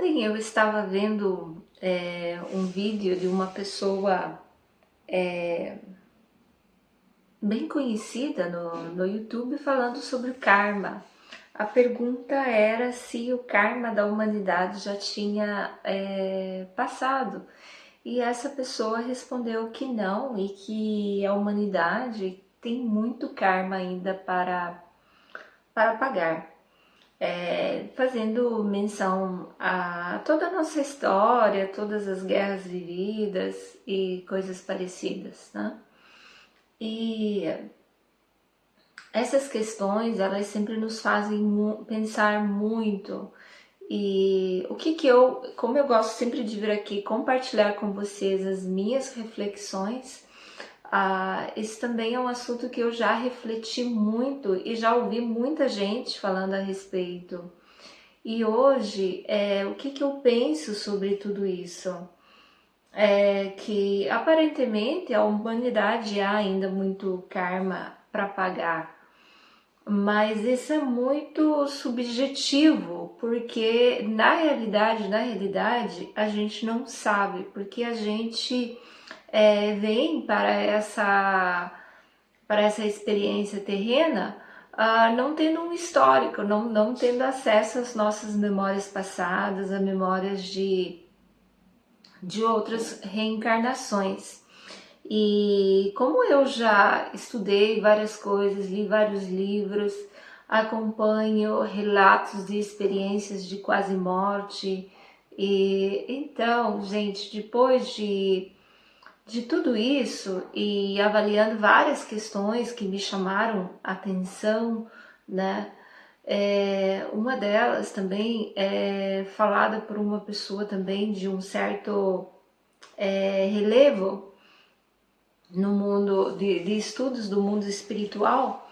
Ontem eu estava vendo um vídeo de uma pessoa bem conhecida no YouTube falando sobre o karma. A pergunta era se o karma da humanidade já tinha passado. E essa pessoa respondeu que não e que a humanidade tem muito karma ainda para pagar. Fazendo menção a toda a nossa história, todas as guerras vividas e coisas parecidas, né? E essas questões, elas sempre nos fazem pensar muito. E o que como eu gosto sempre de vir aqui compartilhar com vocês as minhas reflexões, esse também é um assunto que eu já refleti muito e já ouvi muita gente falando a respeito. E hoje, o que eu penso sobre tudo isso? É que aparentemente a humanidade há ainda muito karma para pagar, mas isso é muito subjetivo, porque na realidade, a gente não sabe, porque a gente vem para essa experiência terrena, não tendo um histórico, não tendo acesso às nossas memórias passadas, a memórias de outras reencarnações. E como eu já estudei várias coisas, li vários livros, acompanho relatos de experiências de quase morte, e então, gente, depois de tudo isso e avaliando várias questões que me chamaram a atenção, né? Uma delas também é falada por uma pessoa também de um certo relevo no mundo de estudos do mundo espiritual,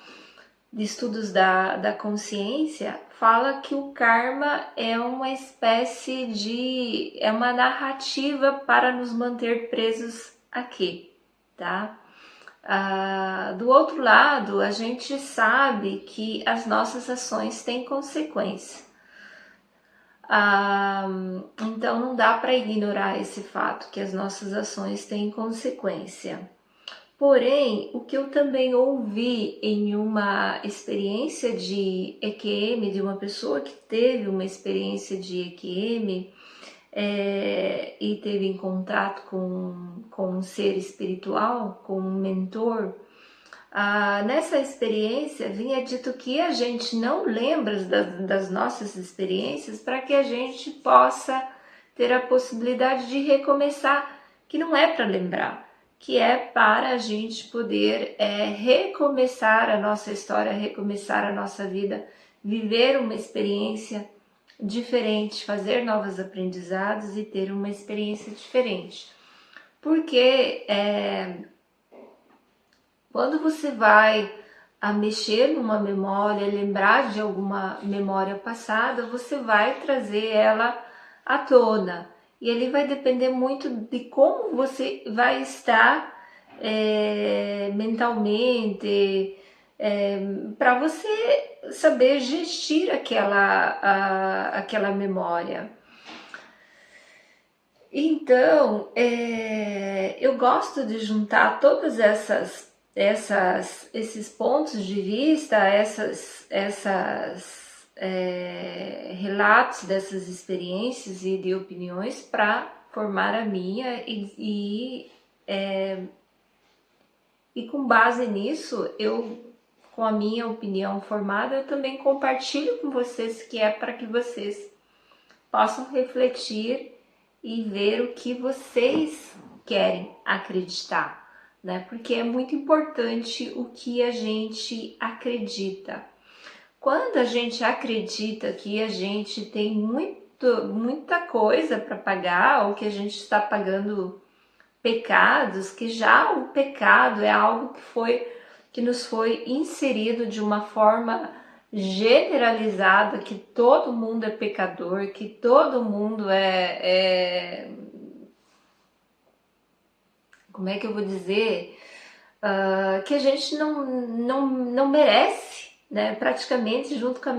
de estudos da consciência, fala que o karma é uma espécie é uma narrativa para nos manter presos aqui, tá? Do outro lado, a gente sabe que as nossas ações têm consequência. Então não dá para ignorar esse fato que as nossas ações têm consequência. Porém, o que eu também ouvi em uma experiência de EQM, de uma pessoa que teve uma experiência de EQM e teve em contato com um ser espiritual, com um mentor, nessa experiência vinha dito que a gente não lembra das nossas experiências para que a gente possa ter a possibilidade de recomeçar, que não é para lembrar, que é para a gente poder recomeçar a nossa história, recomeçar a nossa vida, viver uma experiência diferente, fazer novos aprendizados e ter uma experiência diferente. Porque quando você vai a mexer numa memória, lembrar de alguma memória passada, você vai trazer ela à tona. E ele vai depender muito de como você vai estar mentalmente, para você saber gestir aquela memória. Então, eu gosto de juntar todas esses pontos de vista, relatos dessas experiências e de opiniões para formar a minha e com base nisso, com a minha opinião formada, eu também compartilho com vocês, que é para que vocês possam refletir e ver o que vocês querem acreditar, né? Porque é muito importante o que a gente acredita. Quando a gente acredita que a gente tem muita coisa para pagar, ou que a gente está pagando pecados, que já o pecado é algo que nos foi inserido de uma forma generalizada, que todo mundo é pecador, que todo mundo como é que eu vou dizer? Que a gente não merece, né, praticamente junto com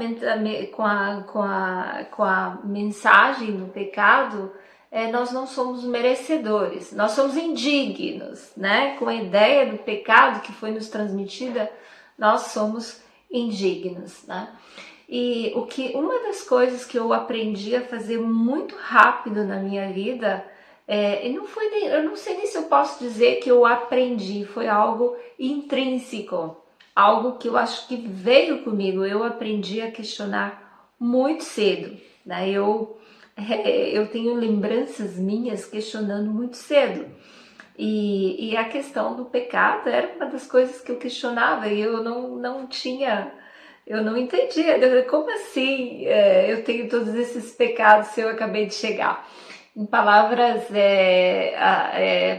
a mensagem do pecado, nós não somos merecedores, nós somos indignos, né? Com a ideia do pecado que foi nos transmitida, nós somos indignos, né? E uma das coisas que eu aprendi a fazer muito rápido na minha vida, e não foi nem, eu não sei nem se eu posso dizer que eu aprendi, foi algo intrínseco, algo que eu acho que veio comigo. Eu aprendi a questionar muito cedo, né? Eu tenho lembranças minhas questionando muito cedo. E a questão do pecado era uma das coisas que eu questionava e eu não tinha, eu não entendia. Como assim eu tenho todos esses pecados se eu acabei de chegar? Em palavras,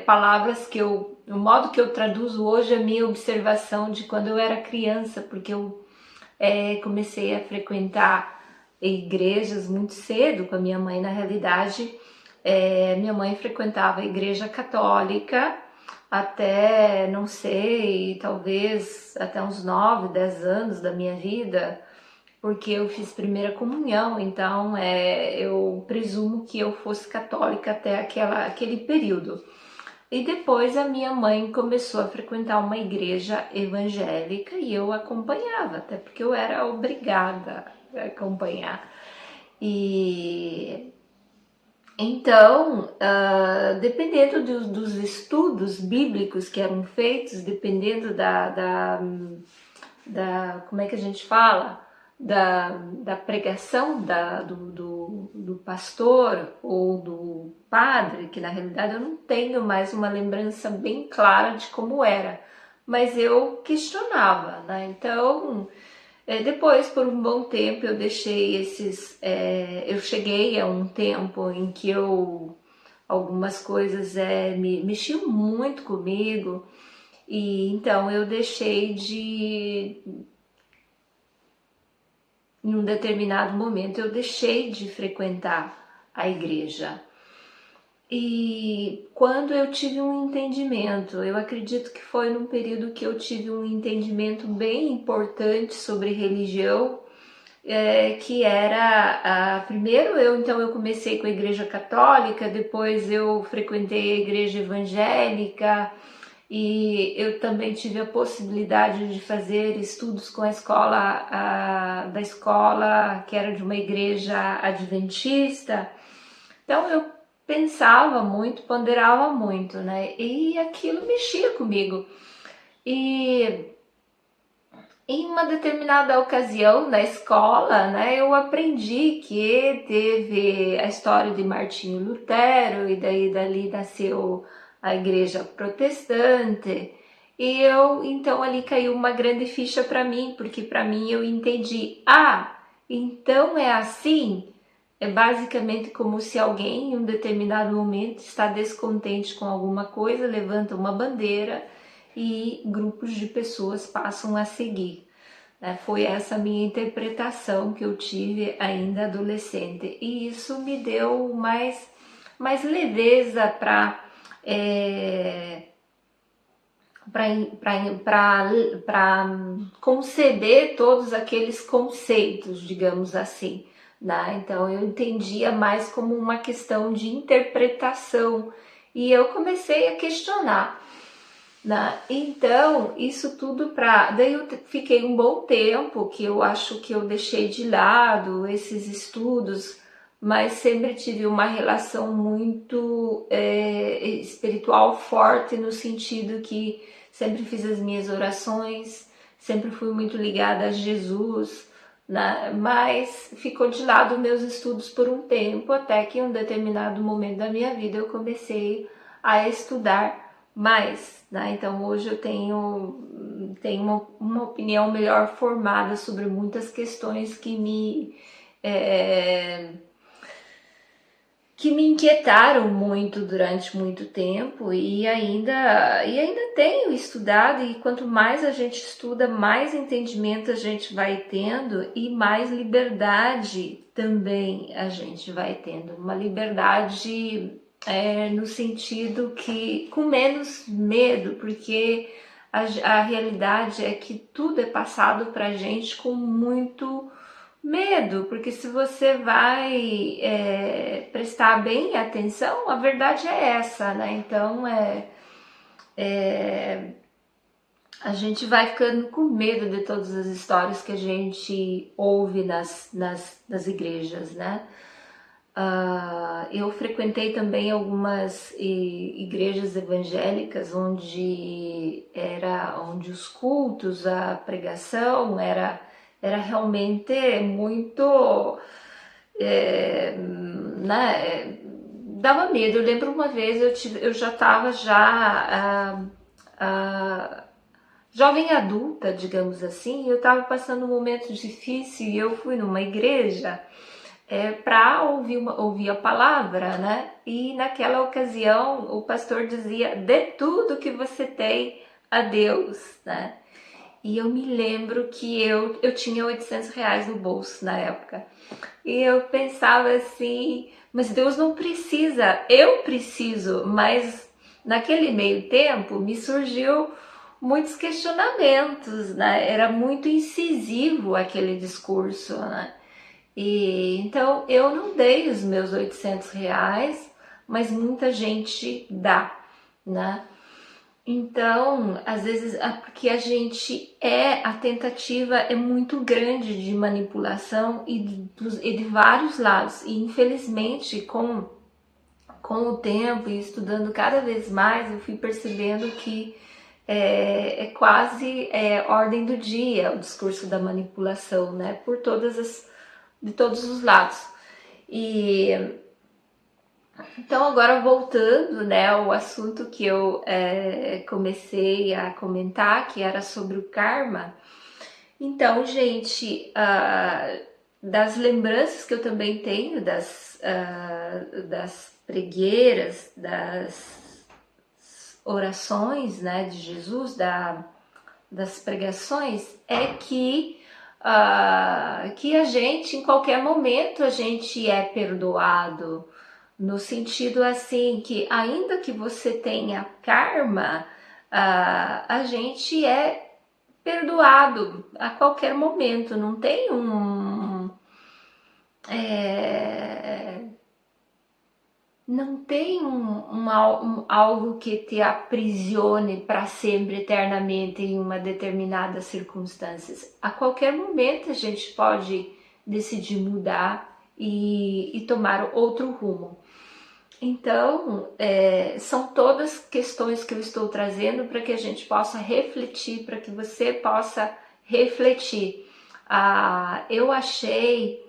palavras que o modo que eu traduzo hoje é a minha observação de quando eu era criança, porque eu comecei a frequentar igrejas muito cedo com a minha mãe. Na realidade, minha mãe frequentava a igreja católica até, não sei, talvez até uns 9, 10 anos da minha vida, porque eu fiz primeira comunhão, então eu presumo que eu fosse católica até aquele período. E depois a minha mãe começou a frequentar uma igreja evangélica e eu acompanhava, até porque eu era obrigada a acompanhar. E então, dependendo dos estudos bíblicos que eram feitos, dependendo como é que a gente fala, da pregação do pastor ou do padre, que na realidade eu não tenho mais uma lembrança bem clara de como era, mas eu questionava, né? Então, depois, por um bom tempo, eu deixei eu cheguei a um tempo em que algumas coisas me mexiam muito comigo, e então eu deixei em um determinado momento, eu deixei de frequentar a igreja. E quando eu tive um entendimento, eu acredito que foi num período que eu tive um entendimento bem importante sobre religião, que era, primeiro eu comecei com a igreja católica, depois eu frequentei a igreja evangélica, e eu também tive a possibilidade de fazer estudos com a escola que era de uma igreja adventista. Então eu pensava muito, ponderava muito, né? E aquilo mexia comigo. E em uma determinada ocasião na escola, né, eu aprendi que teve a história de Martinho Lutero e daí dali nasceu a igreja protestante. E então ali caiu uma grande ficha para mim, porque para mim eu entendi, então é assim. É basicamente como se alguém em um determinado momento está descontente com alguma coisa, levanta uma bandeira e grupos de pessoas passam a seguir. Foi essa minha interpretação que eu tive ainda adolescente, e isso me deu mais leveza para conceber todos aqueles conceitos, digamos assim, né? Então eu entendia mais como uma questão de interpretação e eu comecei a questionar, né? Então isso tudo daí eu fiquei um bom tempo que eu acho que eu deixei de lado esses estudos, mas sempre tive uma relação muito espiritual forte, no sentido que sempre fiz as minhas orações, sempre fui muito ligada a Jesus, né? Mas ficou de lado meus estudos por um tempo, até que em um determinado momento da minha vida eu comecei a estudar mais, né? Então hoje eu tenho uma opinião melhor formada sobre muitas questões que me inquietaram muito durante muito tempo, e ainda tenho estudado, e quanto mais a gente estuda, mais entendimento a gente vai tendo e mais liberdade também a gente vai tendo. Uma liberdade no sentido que com menos medo, porque a realidade é que tudo é passado pra gente com muito medo, porque se você vai prestar bem atenção, a verdade é essa, né? Então a gente vai ficando com medo de todas as histórias que a gente ouve nas igrejas, né? Eu frequentei também algumas igrejas evangélicas onde os cultos, a pregação era realmente muito, né, dava medo. Eu lembro uma vez eu já estava jovem adulta, digamos assim, e eu estava passando um momento difícil e eu fui numa igreja para ouvir a palavra, né? E naquela ocasião o pastor dizia: dê tudo que você tem a Deus, né? E eu me lembro que eu tinha R$ 800 no bolso na época. E eu pensava assim, mas Deus não precisa, eu preciso. Mas naquele meio tempo me surgiu muitos questionamentos, né? Era muito incisivo aquele discurso, né? E então eu não dei os meus R$ 800, mas muita gente dá, né? Então, às vezes, porque a tentativa é muito grande de manipulação e de vários lados. E infelizmente, com o tempo e estudando cada vez mais, eu fui percebendo que é quase ordem do dia o discurso da manipulação, né? De todos os lados. E então agora voltando, né, ao assunto que eu comecei a comentar, que era sobre o karma. Então, gente, das lembranças que eu também tenho das pregueiras, das orações, né, de Jesus, das pregações, é que a gente, em qualquer momento, a gente é perdoado, no sentido assim, que ainda que você tenha karma, a gente é perdoado a qualquer momento, não tem não tem algo que te aprisione para sempre, eternamente, em uma determinada circunstâncias. A qualquer momento a gente pode decidir mudar e tomar outro rumo. Então, são todas questões que eu estou trazendo para que a gente possa refletir, para que você possa refletir. Eu achei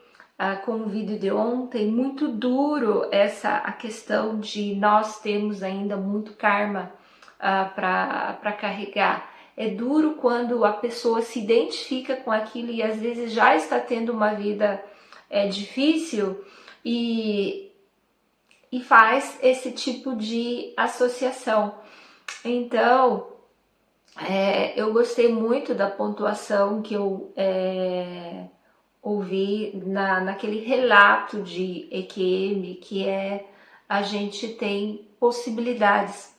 com o vídeo de ontem muito duro a questão de nós termos ainda muito karma para carregar. É duro quando a pessoa se identifica com aquilo e às vezes já está tendo uma vida difícil e faz esse tipo de associação. Então, eu gostei muito da pontuação que eu ouvi naquele relato de EQM, que a gente tem possibilidades.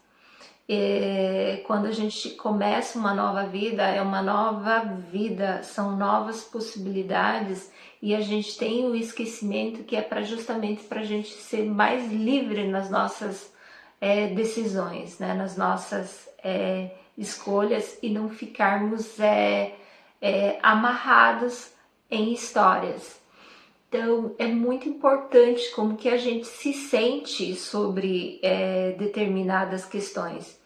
Quando a gente começa uma nova vida, é uma nova vida, são novas possibilidades, e a gente tem o esquecimento que é justamente para a gente ser mais livre nas nossas decisões, né? Nas nossas escolhas, e não ficarmos amarrados em histórias. Então é muito importante como que a gente se sente sobre determinadas questões.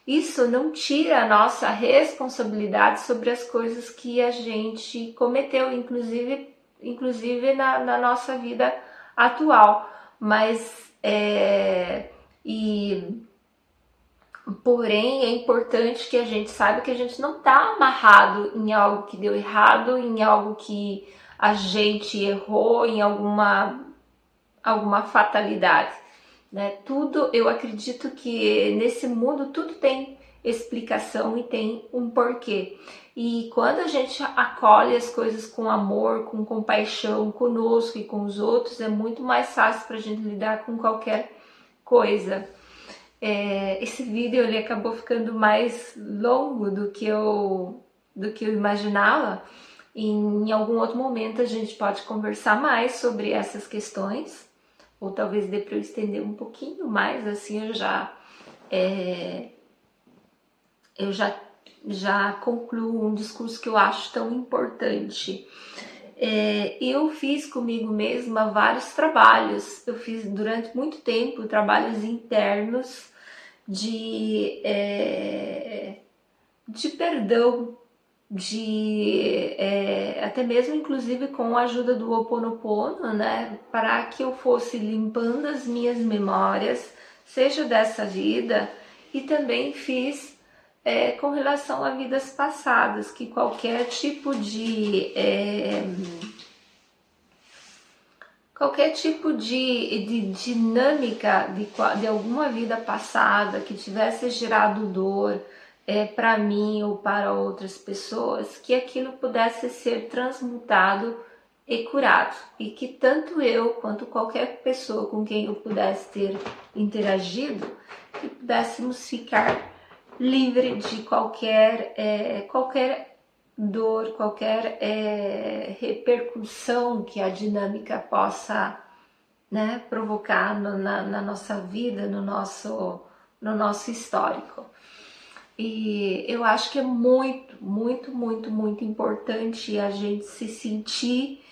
Isso não tira a nossa responsabilidade sobre as coisas que a gente cometeu, inclusive na nossa vida atual. Mas porém é importante que a gente saiba que a gente não está amarrado em algo que deu errado, em algo que a gente errou, em alguma fatalidade, né? Tudo, eu acredito que nesse mundo tudo tem explicação e tem um porquê. E quando a gente acolhe as coisas com amor, com compaixão conosco e com os outros, é muito mais fácil para a gente lidar com qualquer coisa. Esse vídeo ele acabou ficando mais longo do que eu imaginava. Em algum outro momento a gente pode conversar mais sobre essas questões, ou talvez dê para eu estender um pouquinho mais, assim eu já concluo um discurso que eu acho tão importante. Eu fiz comigo mesma vários trabalhos, eu fiz durante muito tempo trabalhos internos de perdão, até mesmo inclusive com a ajuda do Ho Oponopono, né, para que eu fosse limpando as minhas memórias, seja dessa vida, e também fiz com relação a vidas passadas, que qualquer tipo de dinâmica de alguma vida passada que tivesse gerado dor para mim ou para outras pessoas, que aquilo pudesse ser transmutado e curado, e que tanto eu quanto qualquer pessoa com quem eu pudesse ter interagido, que pudéssemos ficar livre de qualquer dor, qualquer repercussão que a dinâmica possa, né, provocar na nossa vida, no nosso histórico. E eu acho que é muito, muito, muito, muito importante a gente se sentir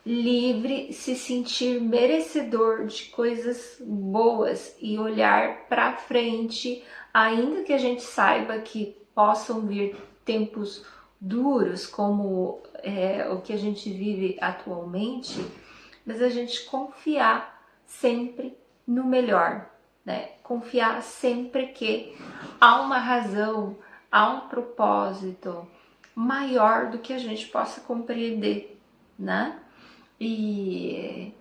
livre, se sentir merecedor de coisas boas e olhar para frente, ainda que a gente saiba que possam vir tempos duros, como o que a gente vive atualmente, mas a gente confiar sempre no melhor, né? Confiar sempre que há uma razão, há um propósito maior do que a gente possa compreender, né? E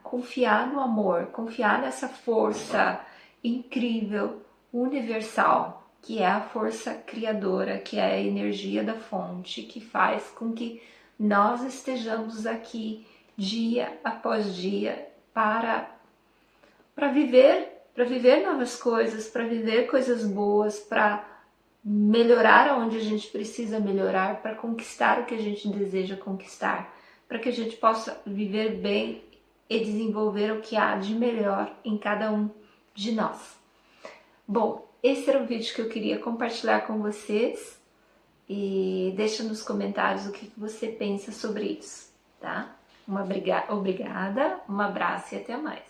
confiar no amor, confiar nessa força incrível, universal, que é a força criadora, que é a energia da fonte, que faz com que nós estejamos aqui dia após dia para viver novas coisas, para viver coisas boas, para melhorar onde a gente precisa melhorar, para conquistar o que a gente deseja conquistar, para que a gente possa viver bem e desenvolver o que há de melhor em cada um de nós. Bom, esse era o vídeo que eu queria compartilhar com vocês, e deixa nos comentários o que você pensa sobre isso, tá? Obrigada, um abraço e até mais.